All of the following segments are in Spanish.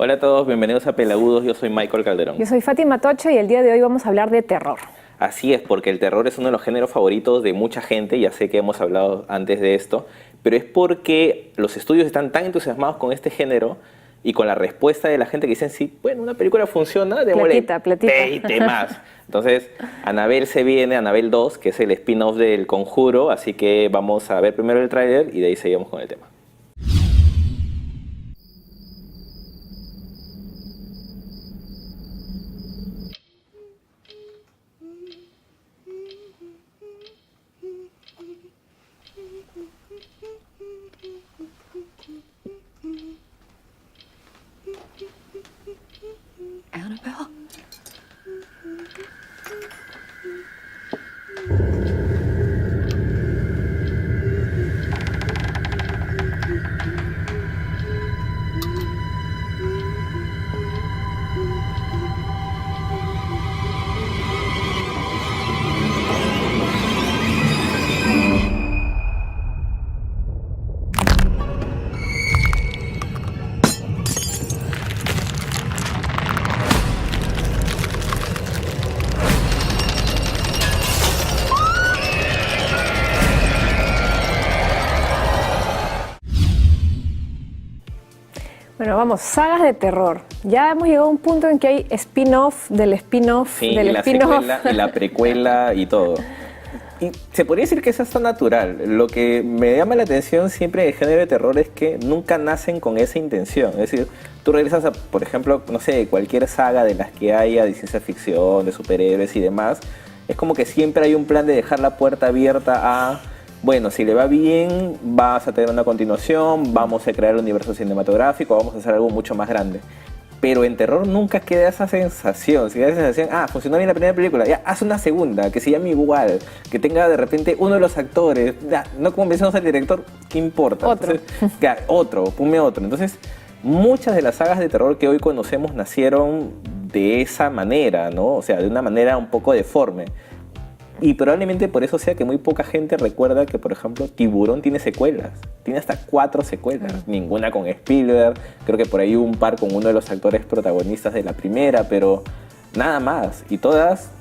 Hola a todos, bienvenidos a Pelagudos, yo soy Michael Calderón. Yo soy Fátima Tocho y el día de hoy vamos a hablar de terror. Así es, porque el terror es uno de los géneros favoritos de mucha gente, ya sé que hemos hablado antes de esto, pero es porque los estudios están tan entusiasmados con este género y con la respuesta de la gente que dicen, sí, bueno, una película funciona, démosle platita. 20 más. Entonces, Annabelle se viene, Annabelle 2, que es el spin-off del Conjuro, así que vamos a ver primero el tráiler y de ahí seguimos con el tema. Annabelle? Bueno, vamos, sagas de terror. Ya hemos llegado a un punto en que hay spin-off del spin-off Sí, del y la spin-off. secuela, y la precuela y todo. Y se podría decir que eso es tan natural. Lo que me llama la atención siempre del género de terror es que nunca nacen con esa intención. Es decir, tú regresas a, por ejemplo, no sé, cualquier saga de las que haya de ciencia ficción, de superhéroes y demás, es como que siempre hay un plan de dejar la puerta abierta a, bueno, si le va bien, vas a tener una continuación, vamos a crear un universo cinematográfico, vamos a hacer algo mucho más grande. Pero en terror nunca queda esa sensación. Si queda esa sensación, funcionó bien la primera película, ya, haz una segunda, que se llame igual, que tenga de repente uno de los actores, ya, no convencemos al director, ¿qué importa? Otro. Entonces, ya, ponme otro. Entonces, muchas de las sagas de terror que hoy conocemos nacieron de esa manera, ¿no? O sea, de una manera un poco deforme. Y probablemente por eso sea que muy poca gente recuerda que, por ejemplo, Tiburón tiene secuelas. Tiene hasta 4 secuelas. Ninguna con Spielberg. Creo que por ahí hubo un par con uno de los actores protagonistas de la primera, pero nada más. Y todas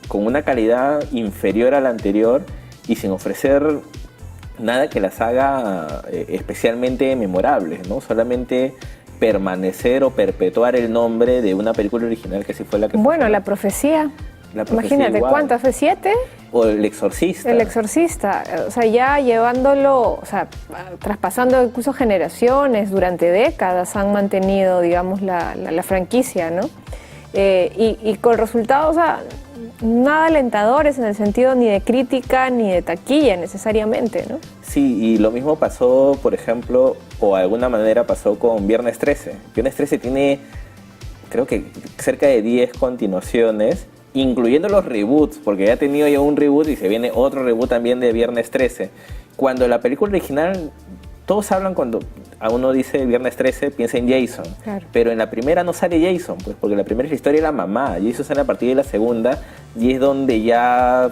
con una calidad inferior a la anterior y sin ofrecer nada que las haga especialmente memorables, ¿no? Solamente permanecer o perpetuar el nombre de una película original que sí fue la que... Bueno, La Profecía. Imagínate, igual. ¿cuántas fue? ¿7? O El Exorcista. El Exorcista, o sea, ya llevándolo, o sea, traspasando incluso generaciones, durante décadas han mantenido, digamos, la franquicia, ¿no? Y con resultados, o sea, nada alentadores en el sentido ni de crítica ni de taquilla necesariamente, ¿no? Sí, y lo mismo pasó, por ejemplo, o de alguna manera pasó con Viernes 13. Viernes 13 tiene, creo que cerca de 10 continuaciones, incluyendo los reboots, porque ya ha tenido ya un reboot y se viene otro reboot también de Viernes 13. Cuando la película original, todos hablan cuando a uno dice Viernes 13, piensa en Jason. Claro. Pero en la primera no sale Jason, pues porque la primera es la historia de la mamá. Jason sale a partir de la segunda y es donde ya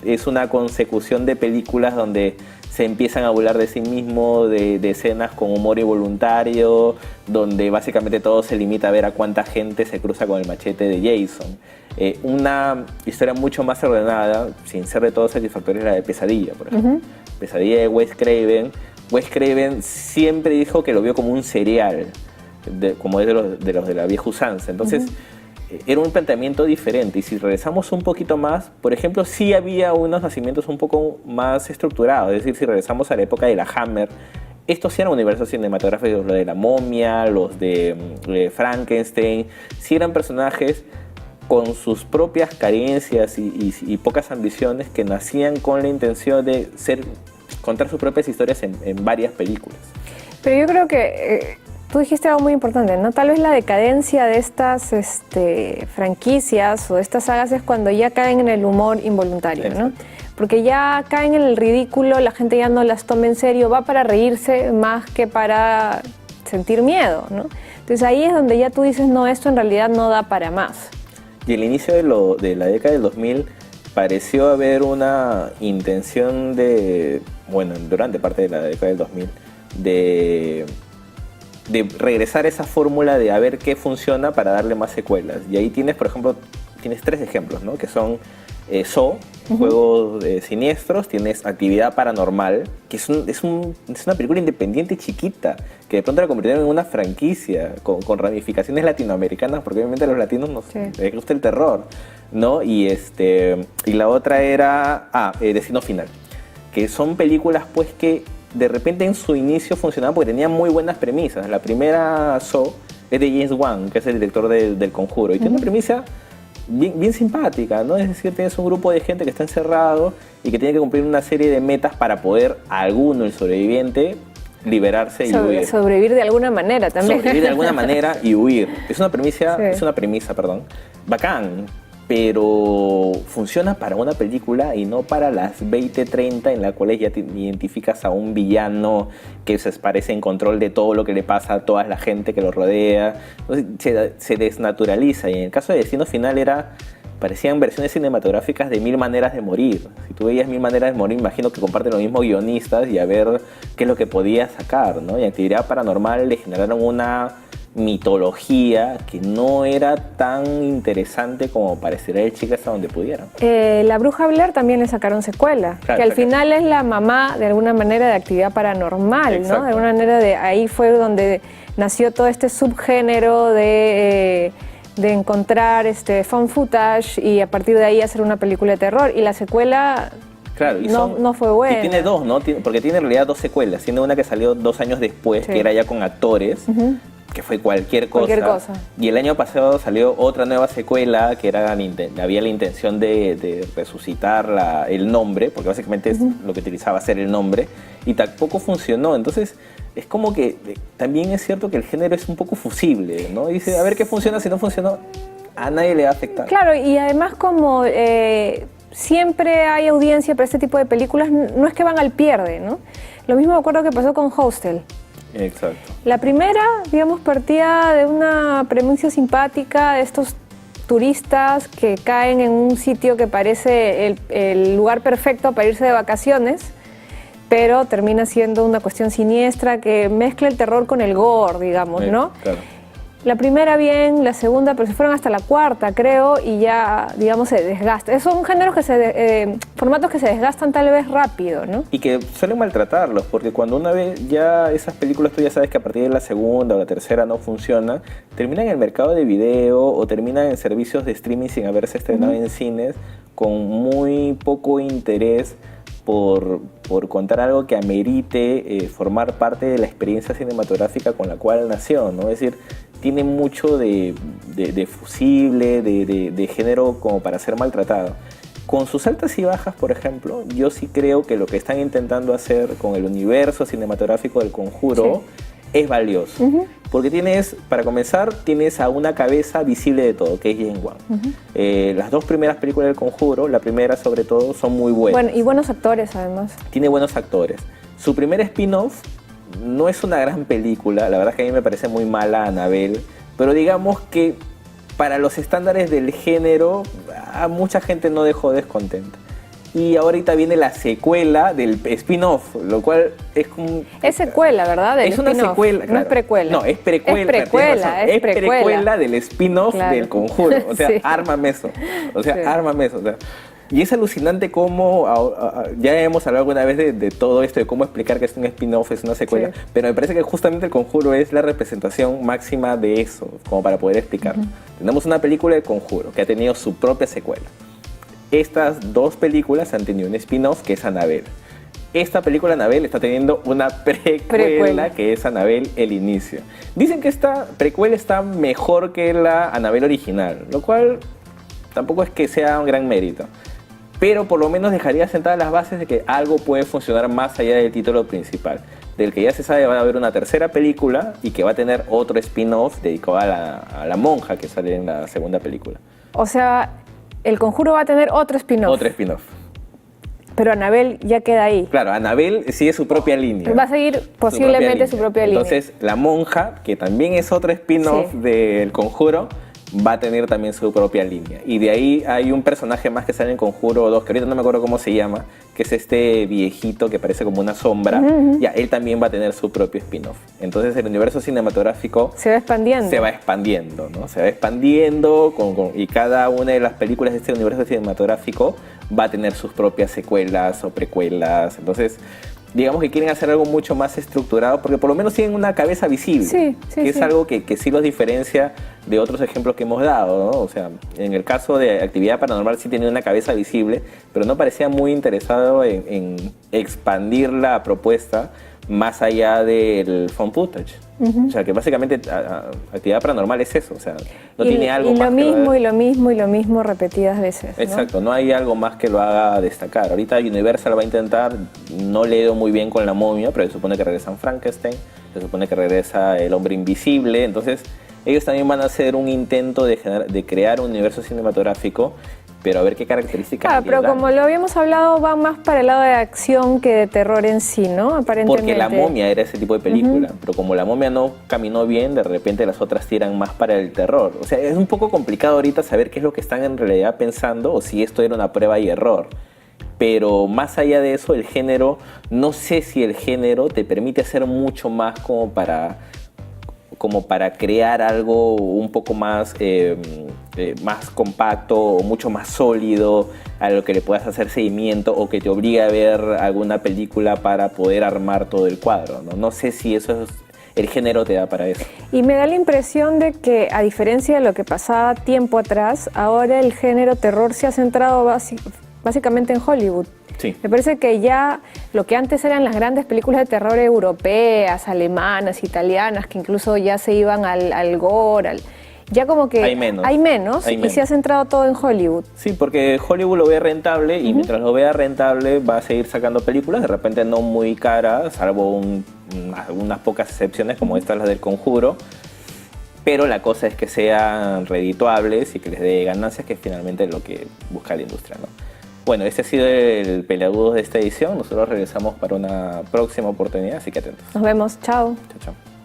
es una consecución de películas donde se empiezan a burlar de sí mismo, de escenas con humor involuntario, donde básicamente todo se limita a ver a cuánta gente se cruza con el machete de Jason. Una historia mucho más ordenada, sin ser de todo satisfactoria, es la de Pesadilla, por ejemplo. Pesadilla de Wes Craven. Wes Craven siempre dijo que lo vio como un serial, como es de los de la vieja usanza. Entonces, era un planteamiento diferente. Y si regresamos un poquito más, por ejemplo, sí había unos nacimientos un poco más estructurados. Es decir, si regresamos a la época de la Hammer, estos sí eran universos cinematográficos, los de la momia, los de Frankenstein, sí eran personajes con sus propias carencias y pocas ambiciones que nacían con la intención de contar sus propias historias en varias películas. Pero yo creo que tú dijiste algo muy importante, ¿no? Tal vez la decadencia de estas franquicias o de estas sagas es cuando ya caen en el humor involuntario, ¿no? Porque ya caen en el ridículo, la gente ya no las toma en serio, va para reírse más que para sentir miedo, ¿no? Entonces ahí es donde ya tú dices, no, esto en realidad no da para más. Y el inicio de la década del 2000 pareció haber una intención durante parte de la década del 2000, de de regresar a esa fórmula de a ver qué funciona para darle más secuelas. Y ahí tienes, por ejemplo, tienes 3 ejemplos, ¿no? Que son Saw, Juegos Siniestros, tienes Actividad Paranormal, que es una película independiente chiquita, que de pronto la convirtieron en una franquicia con ramificaciones latinoamericanas, porque obviamente a los latinos les gusta el terror, ¿no? Y la otra era Destino Final, que son películas pues que de repente en su inicio funcionaban porque tenían muy buenas premisas. La primera, Saw, es de James Wan, que es el director del Conjuro, y tiene una premisa bien simpática, ¿no? Es decir, tienes un grupo de gente que está encerrado y que tiene que cumplir una serie de metas para poder alguno, el sobreviviente, liberarse y huir. Sobrevivir de alguna manera también. Sobrevivir de alguna manera y huir. Es una premisa, bacán, pero funciona para una película y no para las 20-30 en la cual ya te identificas a un villano que se parece en control de todo lo que le pasa a toda la gente que lo rodea. Entonces se desnaturaliza, y en el caso de Destino Final parecían versiones cinematográficas de Mil Maneras de Morir. Si tú veías Mil Maneras de Morir, imagino que comparten los mismos guionistas y a ver qué es lo que podía sacar, ¿no? Y Actividad Paranormal le generaron una mitología que no era tan interesante como parecería el chico hasta donde pudieran. La Bruja Blair también le sacaron secuela, claro, que al final es la mamá de alguna manera de Actividad Paranormal. Exacto. ¿No? De alguna manera ahí fue donde nació todo este subgénero de encontrar found footage y a partir de ahí hacer una película de terror, y la secuela claro, no fue buena. Y tiene 2, ¿no? Porque tiene en realidad 2 secuelas. Tiene una que salió 2 años después, sí, que era ya con actores, que fue cualquier cosa. Y el año pasado salió otra nueva secuela que había la intención de resucitar el nombre, porque básicamente es lo que utilizaba ser el nombre, y tampoco funcionó. Entonces es como que también es cierto que el género es un poco fusible, ¿no? Dice, a ver qué funciona, si no funcionó, a nadie le va a afectar. Claro, y además como siempre hay audiencia para este tipo de películas, no es que van al pierde, ¿no? Lo mismo me acuerdo que pasó con Hostel. Exacto. La primera, digamos, partía de una premisa simpática de estos turistas que caen en un sitio que parece el lugar perfecto para irse de vacaciones, pero termina siendo una cuestión siniestra que mezcla el terror con el gore, digamos, ¿no? Claro. La primera bien, la segunda, pero se fueron hasta la cuarta, creo, y ya, digamos, se desgasta. Son géneros formatos que se desgastan tal vez rápido, ¿no? Y que suelen maltratarlos, porque cuando una vez ya esas películas tú ya sabes que a partir de la segunda o la tercera no funciona, terminan en el mercado de video o terminan en servicios de streaming sin haberse estrenado en cines, con muy poco interés por contar algo que amerite formar parte de la experiencia cinematográfica con la cual nació, ¿no? Es decir, tiene mucho de fusible, de género como para ser maltratado. Con sus altas y bajas, por ejemplo, yo sí creo que lo que están intentando hacer con el universo cinematográfico del Conjuro es valioso. Porque para comenzar, tienes a una cabeza visible de todo, que es James Wan. Las 2 primeras películas del Conjuro, la primera sobre todo, son muy buenas. Bueno, y buenos actores además. Tiene buenos actores. Su primer spin-off no es una gran película, la verdad es que a mí me parece muy mala Annabelle, pero digamos que para los estándares del género, a mucha gente no dejó descontenta. Y ahorita viene la secuela del spin-off, lo cual es como... Es secuela, ¿verdad? Es una secuela, claro. No es precuela. No, es precuela. Es precuela del spin-off, claro, del Conjuro. O sea, ármame eso. O sea, y es alucinante cómo, ya hemos hablado alguna vez de todo esto, de cómo explicar que es un spin-off, es una secuela, pero me parece que justamente el Conjuro es la representación máxima de eso, como para poder explicarlo. Tenemos una película de Conjuro que ha tenido su propia secuela. Estas 2 películas han tenido un spin-off que es Annabelle. Esta película Annabelle está teniendo una precuela que es Annabelle el inicio. Dicen que esta precuela está mejor que la Annabelle original, lo cual tampoco es que sea un gran mérito. Pero por lo menos dejaría sentadas las bases de que algo puede funcionar más allá del título principal. Del que ya se sabe va a haber una tercera película y que va a tener otro spin-off dedicado a la monja que sale en la segunda película. O sea, el Conjuro va a tener otro spin-off. Otro spin-off. Pero Annabelle ya queda ahí. Claro, Annabelle sigue su propia línea. Va a seguir posiblemente su propia línea. Entonces, la monja, que también es otro spin-off del Conjuro, va a tener también su propia línea. Y de ahí hay un personaje más que sale en Conjuro 2, que ahorita no me acuerdo cómo se llama, que es este viejito que parece como una sombra. Ya, él también va a tener su propio spin-off. Entonces el universo cinematográfico se va expandiendo. Se va expandiendo, ¿no? Se va expandiendo y cada una de las películas de este universo cinematográfico va a tener sus propias secuelas o precuelas. Entonces, digamos que quieren hacer algo mucho más estructurado, porque por lo menos tienen una cabeza visible, que es algo que sí los diferencia de otros ejemplos que hemos dado, ¿no? O sea, en el caso de Actividad Paranormal sí tenía una cabeza visible, pero no parecía muy interesado en expandir la propuesta más allá del found footage. O sea, que básicamente Actividad Paranormal es eso, o sea, no tiene algo más. Y lo mismo repetidas veces, ¿no? Exacto, no hay algo más que lo haga destacar. Ahorita Universal va a intentar, no le he ido muy bien con La Momia, pero se supone que regresan Frankenstein, se supone que regresa El Hombre Invisible, entonces ellos también van a hacer un intento de crear un universo cinematográfico, pero a ver qué características. Claro, pero como lo habíamos hablado, va más para el lado de acción que de terror en sí, ¿no? Aparentemente. Porque La Momia era ese tipo de película, pero como La Momia no caminó bien, de repente las otras tiran más para el terror. O sea, es un poco complicado ahorita saber qué es lo que están en realidad pensando o si esto era una prueba y error. Pero más allá de eso, el género, no sé si el género te permite hacer mucho más como para crear algo un poco más, más compacto o mucho más sólido, a lo que le puedas hacer seguimiento o que te obligue a ver alguna película para poder armar todo el cuadro, ¿no? No sé si eso es, el género te da para eso. Y me da la impresión de que, a diferencia de lo que pasaba tiempo atrás, ahora el género terror se ha centrado básicamente en Hollywood. Sí. Me parece que ya lo que antes eran las grandes películas de terror europeas, alemanas, italianas, que incluso ya se iban al gore, ya como que hay menos y se ha centrado todo en Hollywood. Sí, porque Hollywood lo ve rentable y mientras lo vea rentable va a seguir sacando películas, de repente no muy caras, salvo unas pocas excepciones como estas, las del Conjuro. Pero la cosa es que sean redituables y que les dé ganancias, que es finalmente lo que busca la industria, ¿no? Bueno, este ha sido el Peleagudos de esta edición. Nosotros regresamos para una próxima oportunidad, así que atentos. Nos vemos. Chao. Chao, chao.